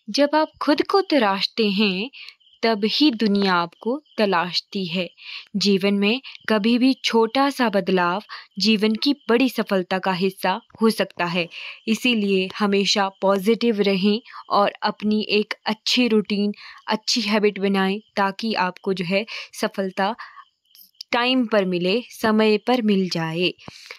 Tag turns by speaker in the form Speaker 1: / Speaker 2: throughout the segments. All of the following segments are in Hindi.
Speaker 1: जब आप खुद को तराशते हैं तब ही दुनिया आपको तलाशती है। जीवन में कभी भी छोटा सा बदलाव जीवन की बड़ी सफलता का हिस्सा हो सकता है। इसीलिए हमेशा पॉजिटिव रहें और अपनी एक अच्छी रूटीन, अच्छी हैबिट बनाएं ताकि आपको जो है सफलता टाइम पर मिले, समय पर मिल जाए।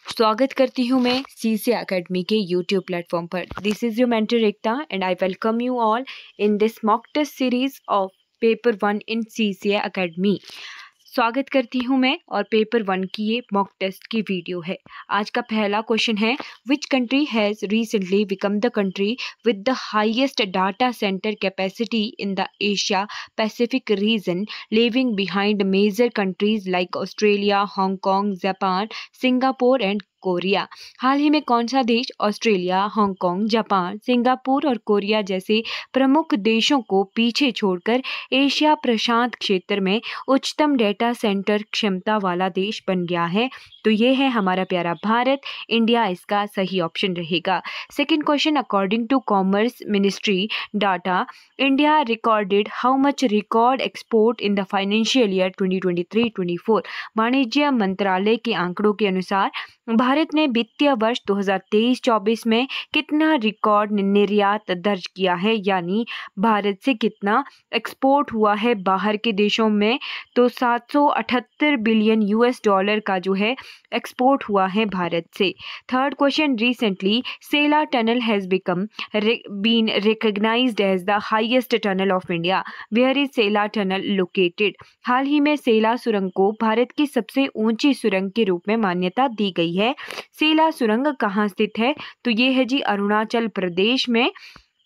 Speaker 1: स्वागत करती हूँ मैं सीसी एकेडमी के यूट्यूब प्लेटफॉर्म पर। This is your mentor Ekta and I welcome you all in this mock test series of paper 1 in CC academy. स्वागत करती हूँ मैं और पेपर 1 की ये मॉक टेस्ट की वीडियो है। आज का पहला क्वेश्चन है, which country has recently become the country with the highest data centre capacity in the Asia Pacific region, leaving behind major countries like Australia, Hong Kong, Japan, Singapore and Korea. हाल ही में कौन सा देश ऑस्ट्रेलिया, हांगकांग, जापान, सिंगापुर और कोरिया जैसे प्रमुख देशों को पीछे छोड़कर एशिया प्रशांत क्षेत्र में उच्चतम डेटा सेंटर क्षमता वाला देश बन गया है? तो ये है हमारा प्यारा भारत। इंडिया इसका सही ऑप्शन रहेगा। Second question, according to commerce ministry data, India recorded how much record export in the financial year 2023-24। वाणिज्य मंत्रालय के आंकड़ों के अनुसार भारत ने वित्तीय वर्ष 2023-24 में कितना रिकॉर्ड निर्यात दर्ज किया है, यानी भारत से कितना एक्सपोर्ट हुआ है बाहर के देशों में? तो 778 बिलियन यूएस डॉलर का जो है एक्सपोर्ट हुआ है भारत से। Third question, recently Sela tunnel has been recognised as the highest tunnel of India. Where is Sela tunnel located? हाल ही में सेला सुरंग को भारत की सबसे ऊंची सुरंग के रूप में मान्यता दी गई है। सेला सुरंग कहाँ स्थित है? तो ये है जी अरुणाचल प्रदेश में।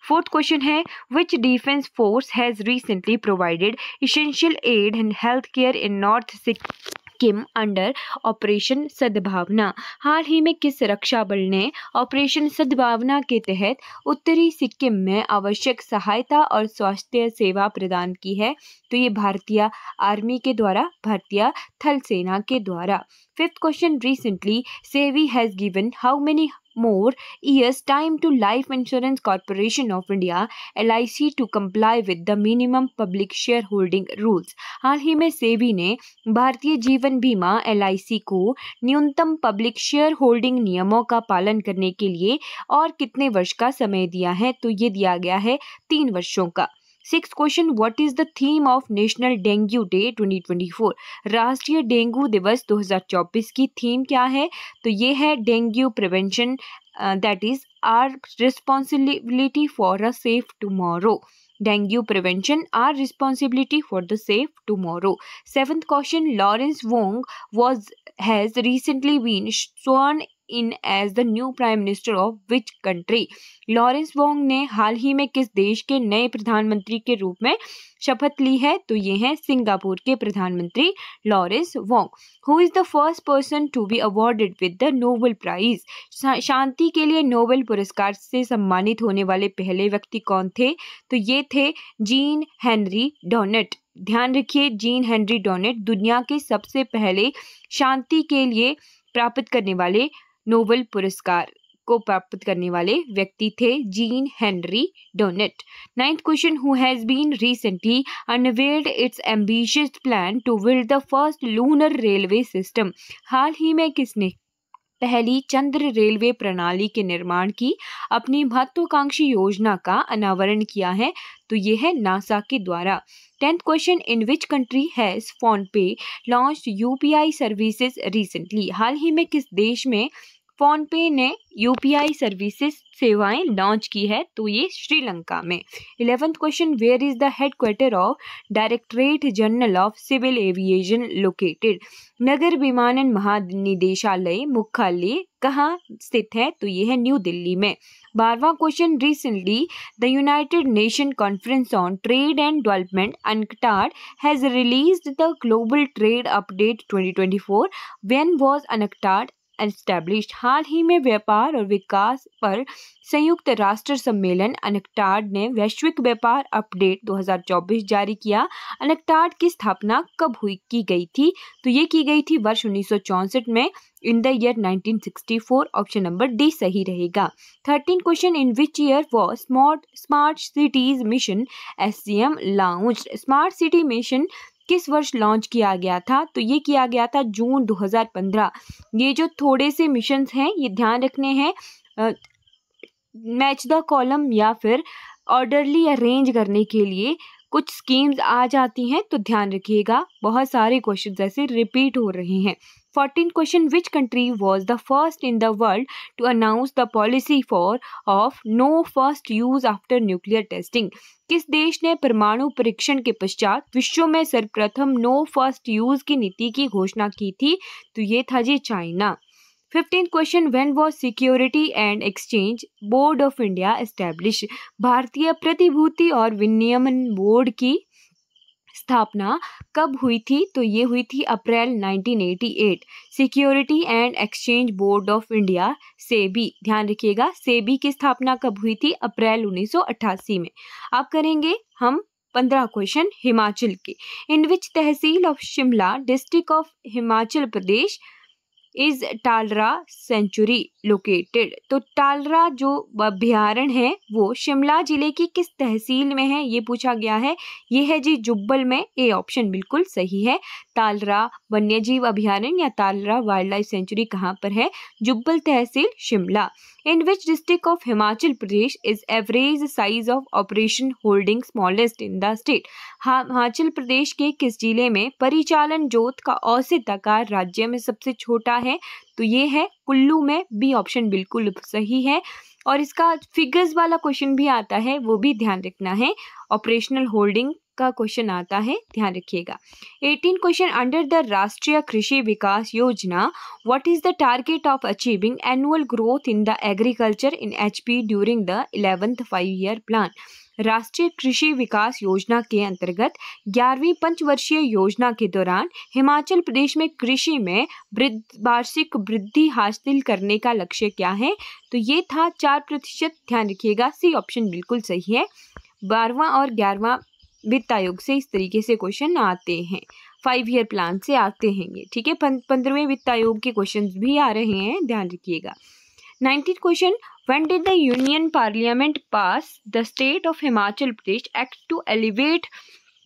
Speaker 1: फोर्थ क्वेश्चन है, which defence force has recently provided essential aid and health care in north Sikkim under operation Sadbhavana? हाल ही में किस रक्षा बल ने ऑपरेशन सद्भावना के तहत उत्तरी सिक्किम में आवश्यक सहायता और स्वास्थ्य सेवा प्रदान की है? तो ये भारतीय आर्मी के द्वारा, भारतीय थल सेना के द्वारा। Fifth question, recently SEBI has given how many more years time to Life Insurance Corporation of India LIC to comply with the minimum public shareholding rules? हाल ही में सेबी ने भारतीय जीवन बीमा LIC को न्यूनतम पब्लिक शेयर होल्डिंग नियमों का पालन करने के लिए और कितने वर्ष का समय दिया है? तो ये दिया गया है 3 वर्षों का। Six question, what is the theme of national dengue day 2024? राष्ट्रीय डेंगू दिवस 2024 की थीम क्या है? तो ये है dengue prevention, that is our responsibility for a safe tomorrow. Dengue prevention, our responsibility for the safe tomorrow. Seventh question, Lawrence Wong has recently been sworn in as the new prime minister of which country? Lawrence Wong ने हाल ही में किस देश के नए प्रधानमंत्री के रूप में शपथ ली है? तो ये हैं सिंगापुर के प्रधानमंत्री Lawrence Wong. Who is the first person to be awarded with the Nobel prize? शांति के लिए नोबेल पुरस्कार से सम्मानित होने वाले पहले व्यक्ति कौन थे? तो ये थे जीन हेनरी डोनेट। ध्यान रखिए, जीन हेनरी डोनेट दुनिया के सबसे पहले शांति के लिए प्राप्त करने वाले नोबेल पुरस्कार को प्राप्त करने वाले व्यक्ति थे, Jean Henri Dunant. Ninth question, who has been recently unveiled its ambitious plan to build the first lunar railway system? हाल ही में किसने पहली चंद्र रेलवे प्रणाली के निर्माण की अपनी महत्वाकांक्षी योजना का अनावरण किया है? तो ये है नासा के द्वारा। 10th question, in which country has phone पे लॉन्च्ड यूपीआई सर्विसेज रिसेंटली? हाल ही में किस देश में फोन पे ने यूपीआई सर्विसेज सेवाएं लॉन्च की है? तो ये श्रीलंका में। 11th question, where is the headquarter of directorate general of civil aviation located? नगर विमानन महानिदेशालय मुख्यालय कहाँ स्थित है? तो ये है न्यू दिल्ली में। 12वां question, recently the United Nation Conference on Trade and Development UNCTAD has released the global trade update 2024। When was UNCTAD established. हाल ही में व्यापार और विकास पर संयुक्त राष्ट्र सम्मेलन अनक्टाड ने वैश्विक व्यापार अपडेट 2024 जारी किया। अनक्टाड की स्थापना कब की गई थी? तो ये की गई थी वर्ष 1964 में, in the year 1964। Option number D सही रहेगा। 13 question, in which year was smart cities mission SCM launched? Smart city mission किस वर्ष लॉन्च किया गया था? तो ये किया गया था जून 2015। ये जो थोड़े से मिशंस हैं ये ध्यान रखने हैं, मैच द कॉलम या फिर ऑर्डरली अरेंज करने के लिए कुछ स्कीम्स आ जाती हैं, तो ध्यान रखिएगा। बहुत सारे क्वेश्चन ऐसे रिपीट हो रहे हैं। 14 question, which country was the first in the world to announce the policy of no first use after nuclear testing? किस देश ने परमाणु परीक्षण के पश्चात विश्व में सर्वप्रथम नो फर्स्ट यूज की नीति की घोषणा की थी? तो ये था जी China. 15th question, when was Security and Exchange Board of India establish? भारतीय प्रतिभूति और विनियमन बोर्ड की स्थापना कब हुई थी? तो ये हुई थी अप्रैल 1988। Security and Exchange Board of India SEBI, ध्यान रखिएगा, सेबी की स्थापना कब हुई थी? अप्रैल 1988 में। अब करेंगे हम 15 क्वेश्चन हिमाचल के। In which tehsil of Shimla district of Himachal Pradesh is Talra sanctuary located? तो टालरा जो अभ्यारण्य है वो शिमला जिले की किस तहसील में है, ये पूछा गया है। ये है जी जुब्बल में। ए ऑप्शन बिल्कुल सही है। टालरा वन्यजीव अभ्यारण्य या टालरा वाइल्ड लाइफ सेंचुरी कहाँ पर है? जुब्बल तहसील Shimla. In which district of Himachal Pradesh is average size of operation holding smallest in the state? Himachal Pradesh के किस जिले में परिचालन जोत का औसत आकार राज्य में सबसे छोटा है? तो ये है कुल्लू में। बी ऑप्शन बिल्कुल सही है। और इसका फिगर्स वाला क्वेश्चन भी आता है, वो भी ध्यान रखना है। ऑपरेशनल होल्डिंग का क्वेश्चन आता है, ध्यान रखिएगा। 18 क्वेश्चन, अंडर द राष्ट्रीय कृषि विकास योजना what is the target of achieving annual growth in the agriculture in HP during the 11th 5-year plan? राष्ट्रीय कृषि विकास योजना के अंतर्गत 11वीं पंचवर्षीय योजना के दौरान हिमाचल प्रदेश में कृषि में वार्षिक वृद्धि हासिल करने का लक्ष्य क्या है? तो ये था 4%, ध्यान रखिएगा। सी ऑप्शन बिल्कुल सही है। 12वां और 11वां वित्त आयोग से इस तरीके से क्वेश्चन आते हैं, 5-year प्लान से आते हैं ये, ठीक है। 15वें वित्त आयोग के क्वेश्चन भी आ रहे हैं, ध्यान रखिएगा। 19th question, when did the Union Parliament pass the State of Himachal Pradesh Act to elevate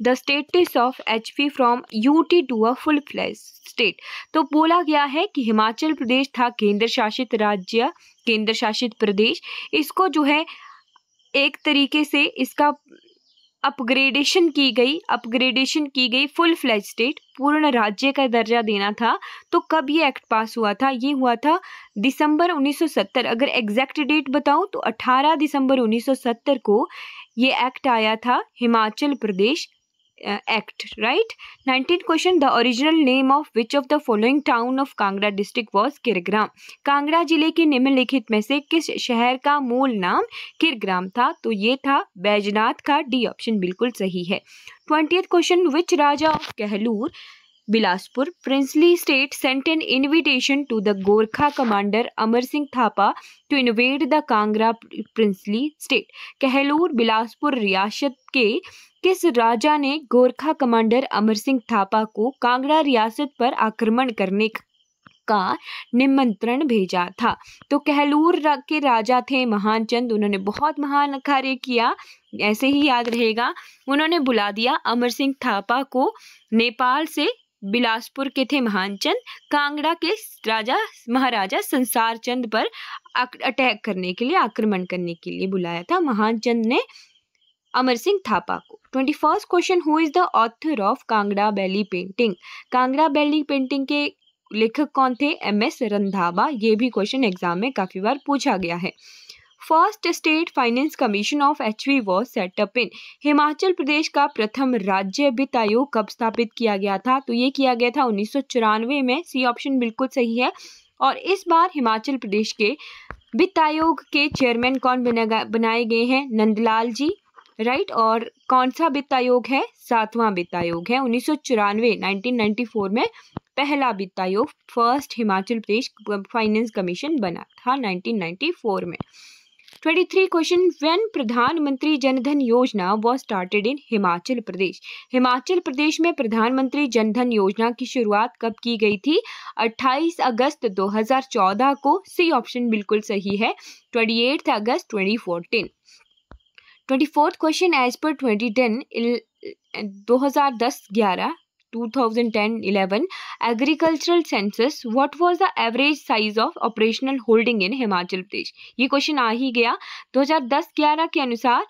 Speaker 1: the status of HP from UT to a full-fledged state? तो बोला गया है कि हिमाचल प्रदेश था केंद्र शासित राज्य, केंद्र शासित प्रदेश, इसको जो है एक तरीके से इसका अपग्रेडेशन की गई फुल फ्लैज स्टेट, पूर्ण राज्य का दर्जा देना था। तो कब ये एक्ट पास हुआ था? ये हुआ था दिसंबर 1970। अगर एग्जैक्ट डेट बताऊं तो 18 दिसंबर 1970 को ये एक्ट आया था, Himachal Pradesh act, right. 19th question, the original name of which of the following town of Kangra district was Kirgram? Kangra जिले के निम्नलिखित में से किस शहर का मूल नाम किरग्राम था? तो ये था बैजनाथ का। डी ऑप्शन बिल्कुल सही है। 20th question, which raja of Kahlur Bilaspur princely state sent an invitation to the Gorkha commander Amar Singh Thapa to invade the Kangra princely state? Kahlur Bilaspur रियासत के किस राजा ने गोरखा कमांडर अमर सिंह थापा को कांगड़ा रियासत पर आक्रमण करने का निमंत्रण भेजा था? तो कहलूर के राजा थे महान चंद। उन्होंने बहुत महान कार्य किया, ऐसे ही याद रहेगा। उन्होंने बुला दिया अमर सिंह थापा को, नेपाल से बिलासपुर के थे महान चंद, कांगड़ा के राजा महाराजा संसार चंद पर अटैक करने के लिए, आक्रमण करने के लिए बुलाया था महान चंद ने अमर सिंह थापा को। 21st question, who is the author of Kangra valley painting? Kangra valley painting के लेखक कौन थे? MS रंधावा। ये भी क्वेश्चन एग्जाम में काफी बार पूछा गया है। First state finance commission of HP was set up in? Himachal Pradesh का प्रथम राज्य वित्त आयोग कब स्थापित किया गया था? तो ये किया गया था 1994 में। सी ऑप्शन बिल्कुल सही है। और इस बार हिमाचल प्रदेश के वित्त आयोग के चेयरमैन कौन बनाए गए हैं? नंदलाल जी, राइट। और कौन सा वित्त आयोग है? 7वां वित्त आयोग है। 1994 1994 में पहला वित्त आयोग, first Himachal Pradesh finance commission बना था 1994 में। 23 क्वेश्चन, व्हेन प्रधानमंत्री जनधन योजना वॉज स्टार्टेड इन हिमाचल प्रदेश। हिमाचल प्रदेश में प्रधानमंत्री जनधन योजना की शुरुआत कब की गई थी? 28 अगस्त 2014 को। सी ऑप्शन बिल्कुल सही है, 28 अगस्त 2014। 24th question, as per 2010-11 agricultural census what was the average size of operational holding in Himachal Pradesh. ये क्वेश्चन आ ही गया। 2010-11 के अनुसार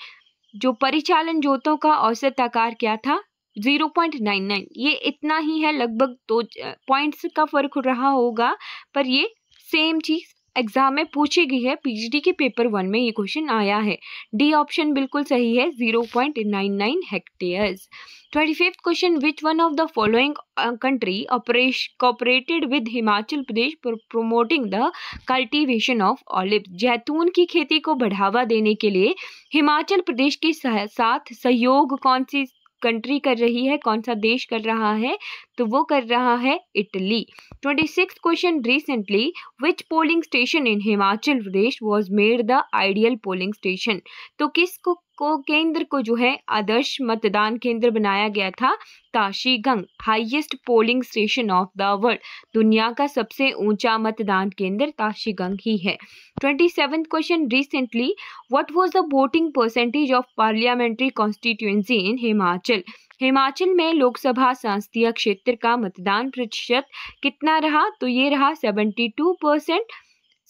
Speaker 1: जो परिचालन जोतों का औसत आकार क्या था? 0.99। ये इतना ही है, लगभग 2 पॉइंट्स का फर्क रहा होगा, पर ये सेम चीज एग्जाम में पूछी गई है। पीजीडी के पेपर 1 में ये क्वेश्चन आया है। डी ऑप्शन बिल्कुल सही है, 0.99 hectares. 25th question, which one of the following country cooperated with Himachal Pradesh for promoting the cultivation of olive. जैतून की खेती को बढ़ावा देने के लिए हिमाचल प्रदेश के साथ सहयोग कौन सी कंट्री कर रही है, कौन सा देश कर रहा है? तो वो कर रहा है Italy. 26th question, recently which polling station in Himachal Pradesh was made the ideal polling station. तो किस को केंद्र को जो है आदर्श मतदान केंद्र बनाया गया था? Tashigang, highest polling station of the world. दुनिया का सबसे ऊंचा मतदान केंद्र ताशीगंग ही है। 27th question, recently what was the voting percentage of parliamentary constituency in Himachal. Himachal में लोकसभा संसदीय क्षेत्र का मतदान प्रतिशत कितना रहा? तो ये रहा 72%।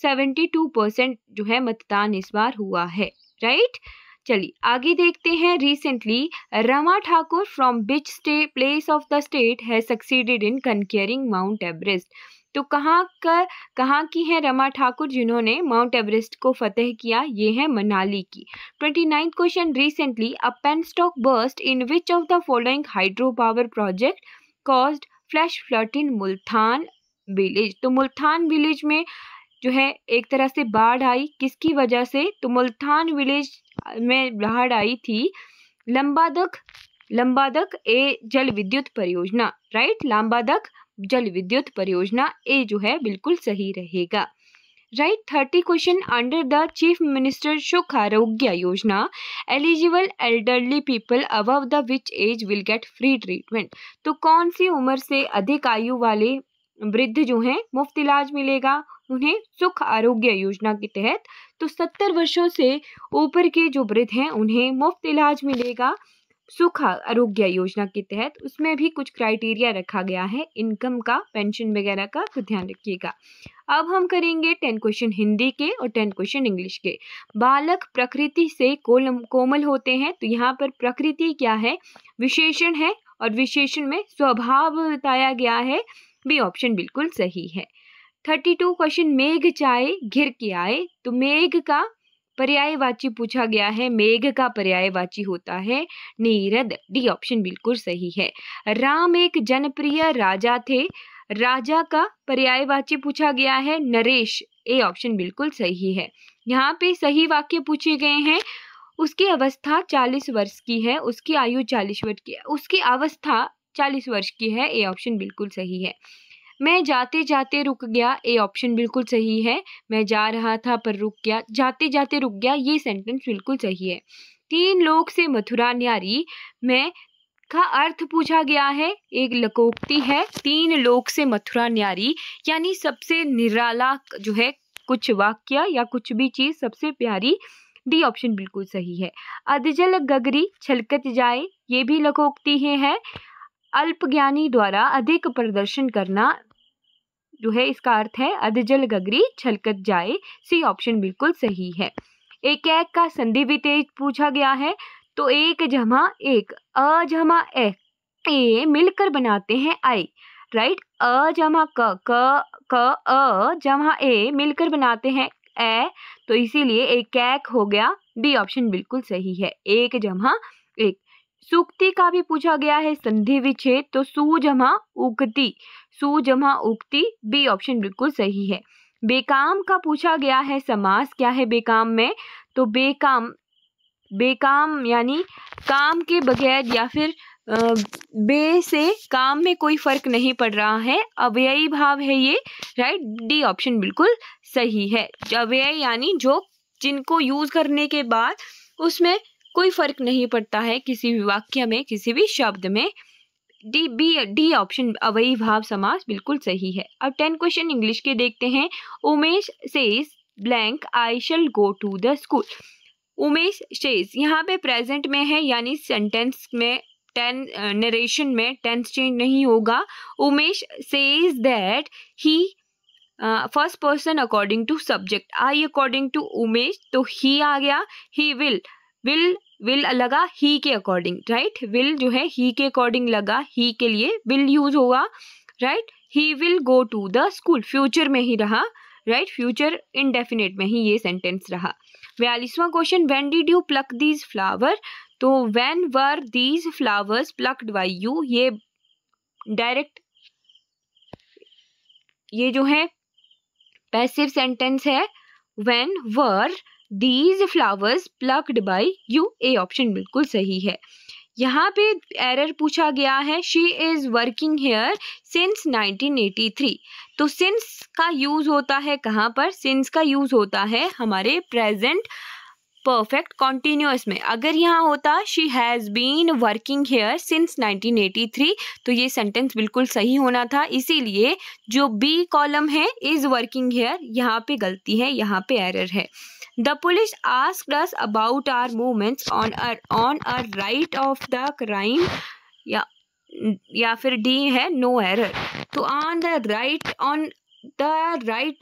Speaker 1: 72% जो है मतदान इस बार हुआ है, राइट। चलिए आगे देखते हैं। Recently Rama Thakur from which place of the state has succeeded in conquering Mount Everest. तो कहाँ की है रमा ठाकुर जिन्होंने माउंट एवरेस्ट को फतेह किया? ये है मनाली की। 29th question, recently a penstock burst in which of the following hydro power project caused flash flood in Multan village. तो मुल्तान विलेज में जो है एक तरह से बाढ़ आई, किसकी वजह से? तो मुल्तान विलेज में बाढ़ आई थी लंबादक ए जल विद्युत परियोजना, राइट। लंबादक जल विद्युत परियोजना ए जो है बिल्कुल सही रहेगा, right. 30 question, under the chief minister Sukh Arogya Yojana eligible elderly people above the which age will get free treatment. तो कौन सी उम्र से अधिक आयु वाले वृद्ध जो हैं मुफ्त इलाज मिलेगा उन्हें सुख आरोग्य योजना के तहत? तो 70 वर्षों से ऊपर के जो वृद्ध हैं उन्हें मुफ्त इलाज मिलेगा सुख आरोग्य योजना के तहत। उसमें भी कुछ क्राइटेरिया रखा गया है, इनकम का, पेंशन वगैरह का, तो ध्यान रखिएगा। अब हम करेंगे 10 क्वेश्चन हिंदी के और 10 क्वेश्चन इंग्लिश के। बालक प्रकृति से कोमल होते हैं, तो यहाँ पर प्रकृति क्या है? विशेषण है, और विशेषण में स्वभाव बताया गया है। बी ऑप्शन बिल्कुल सही है। 32 क्वेश्चन, मेघ चाहे घिर के आए। तो मेघ का पर्यायवाची पूछा गया है, मेघ का पर्यायवाची होता है नीरद। डी ऑप्शन बिल्कुल सही है। राम एक जनप्रिय राजा थे, राजा का पर्यायवाची पूछा गया है नरेश। ए ऑप्शन बिल्कुल सही है। यहाँ पे सही वाक्य पूछे गए हैं। उसकी अवस्था 40 वर्ष की है, उसकी आयु 40 वर्ष की है, उसकी अवस्था 40 वर्ष की है। ए ऑप्शन बिल्कुल सही है। मैं जाते जाते रुक गया। ए ऑप्शन बिल्कुल सही है। मैं जा रहा था पर रुक गया, जाते जाते रुक गया, ये सेंटेंस बिल्कुल सही है। 3 लोक से मथुरा न्यारी में का अर्थ पूछा गया है, एक लोकोक्ति है। 3 लोक से मथुरा न्यारी यानी सबसे निराला जो है कुछ वाक्य या कुछ भी चीज सबसे प्यारी। डी ऑप्शन बिल्कुल सही है। अधजल गगरी छलकत जाए, ये भी लोकोक्ति है। अल्पज्ञानी द्वारा अधिक प्रदर्शन करना जो है इसका अर्थ है अधजल गगरी छलकत जाए। सी ऑप्शन बिल्कुल सही है। एक का संधि विच्छेद पूछा गया है, तो 1 जमा 1 अ जमा ए मिलकर बनाते हैं आई, राइट। अ जमा क अ जमा ए मिलकर बनाते हैं ए, तो इसीलिए एक हो गया। डी ऑप्शन बिल्कुल सही है, 1 जमा 1। सूक्ति का भी पूछा गया है संधि विच्छेद, तो सु जमा उक्ति, सु जमा उक्ति। बी ऑप्शन बिल्कुल सही है। बेकाम का पूछा गया है समास क्या है बेकाम में, तो बेकाम यानी काम के बगैर या फिर बे से काम में कोई फर्क नहीं पड़ रहा है, अव्ययी भाव है ये, राइट। डी ऑप्शन बिल्कुल सही है। अव्यय यानी जो जिनको यूज करने के बाद उसमें कोई फर्क नहीं पड़ता है किसी भी वाक्य में, किसी भी शब्द में। डी ऑप्शन अव्ययी भाव समास बिल्कुल सही है। अब 10 क्वेश्चन इंग्लिश के देखते हैं। Umesh says blank I shall go to the school. Umesh says यहाँ पे प्रेजेंट में है, यानी सेंटेंस में नरेशन में टेंस चेंज नहीं होगा। Umesh says that he first person according to subject, I according to Umesh, तो ही आ गया। ही विल लगा ही के अकॉर्डिंग, राइट। विल जो है ही के अकॉर्डिंग लगा, ही के लिए विल यूज होगा, right. He will go to the school, future में ही रहा, राइट। फ्यूचर इंडेफिनिट में ही ये सेंटेंस रहा। 42वां question, when did you pluck these flower, तो when were these flowers plucked by you, ये डायरेक्ट ये जो है पैसिव सेंटेंस है। When were these flowers plucked by you, A option बिल्कुल सही है। यहाँ पे एरर पूछा गया है, she is working here since 1983, तो सिंस का यूज होता है कहाँ पर? सिंस का यूज होता है हमारे प्रेजेंट परफेक्ट कॉन्टिन्यूअस में। अगर यहाँ होता she has been working here since 1983, तो ये सेंटेंस बिल्कुल सही होना था। इसीलिए जो बी कॉलम है इज वर्किंग हेयर, यहाँ पे गलती है, यहाँ पे एरर है। The police asked us about our movements on a right of the crime, या फिर डी है नो एरर। तो on the right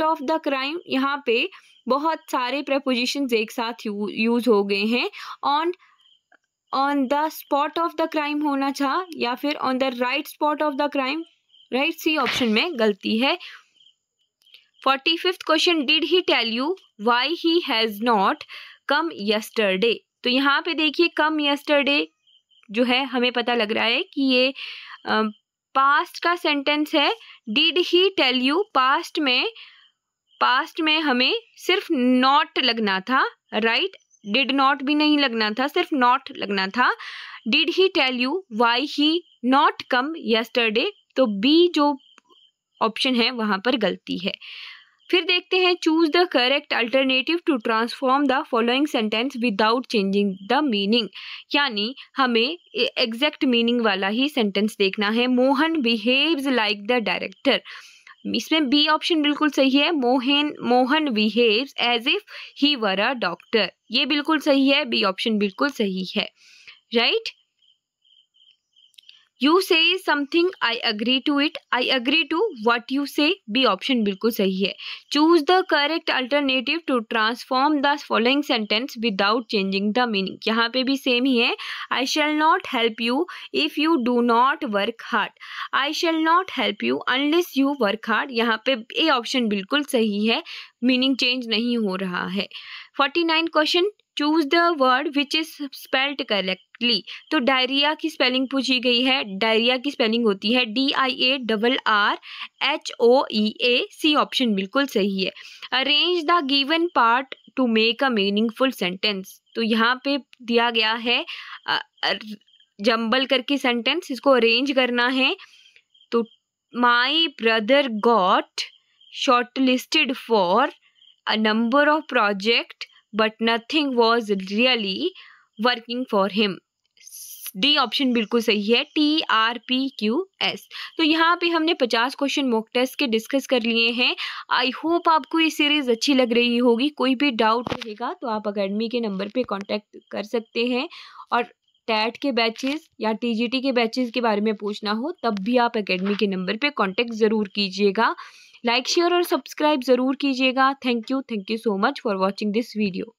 Speaker 1: of the crime, यहाँ पे बहुत सारे प्रपोजिशंस एक साथ यूज हो गए हैं। On the spot of the crime होना था, या फिर on the right spot of the crime, right. C option में गलती है। 45th question, did he tell you why he has not come yesterday, तो यहाँ पे देखिए कम यस्टरडे जो है हमें पता लग रहा है कि ये पास्ट का सेंटेंस है। Did he tell you, past में हमें सिर्फ नॉट लगना था, राइट। डिड नॉट भी नहीं लगना था, सिर्फ नॉट लगना था। Did he tell you why he not come yesterday, तो बी जो ऑप्शन है वहां पर गलती है। फिर देखते हैं, choose the correct alternative to transform the following sentence without changing the meaning, यानी हमें एग्जैक्ट मीनिंग वाला ही सेंटेंस देखना है। Mohan behaves like the director, इसमें बी ऑप्शन बिल्कुल सही है। Mohan behaves as if he were a doctor, ये बिल्कुल सही है, बी ऑप्शन बिल्कुल सही है, right. You say something, I agree to it, I agree to what you say, B option बिल्कुल सही है। Choose the correct alternative to transform the following sentence without changing the meaning, यहाँ पे भी सेम ही है। I shall not help you if you do not work hard, I shall not help you unless you work hard, यहाँ पे ए ऑप्शन बिल्कुल सही है, मीनिंग चेंज नहीं हो रहा है। 49 question, choose the word which is spelled correctly, तो डायरिया की स्पेलिंग पूछी गई है। डायरिया की स्पेलिंग होती है DIARRHOEA, सी ऑप्शन बिल्कुल सही है। Arrange the given part two make a meaningful sentence, तो यहाँ पे दिया गया है जंबल करके सेंटेंस, इसको अरेंज करना है। तो my brother got shortlisted for a number of projects but nothing was really working for him, D option बिल्कुल सही है, TRPQS। तो यहाँ पे हमने 50 क्वेश्चन मॉक टेस्ट के डिस्कस कर लिए हैं। आई होप आपको ये सीरीज अच्छी लग रही होगी। कोई भी डाउट रहेगा तो आप अकेडमी के नंबर पे कांटेक्ट कर सकते हैं, और टैट के बैचेस या TGT के बैचेस के बारे में पूछना हो तब भी आप अकेडमी के नंबर पे कांटेक्ट ज़रूर कीजिएगा। लाइक शेयर और सब्सक्राइब ज़रूर कीजिएगा। Thank you so much for watching this video.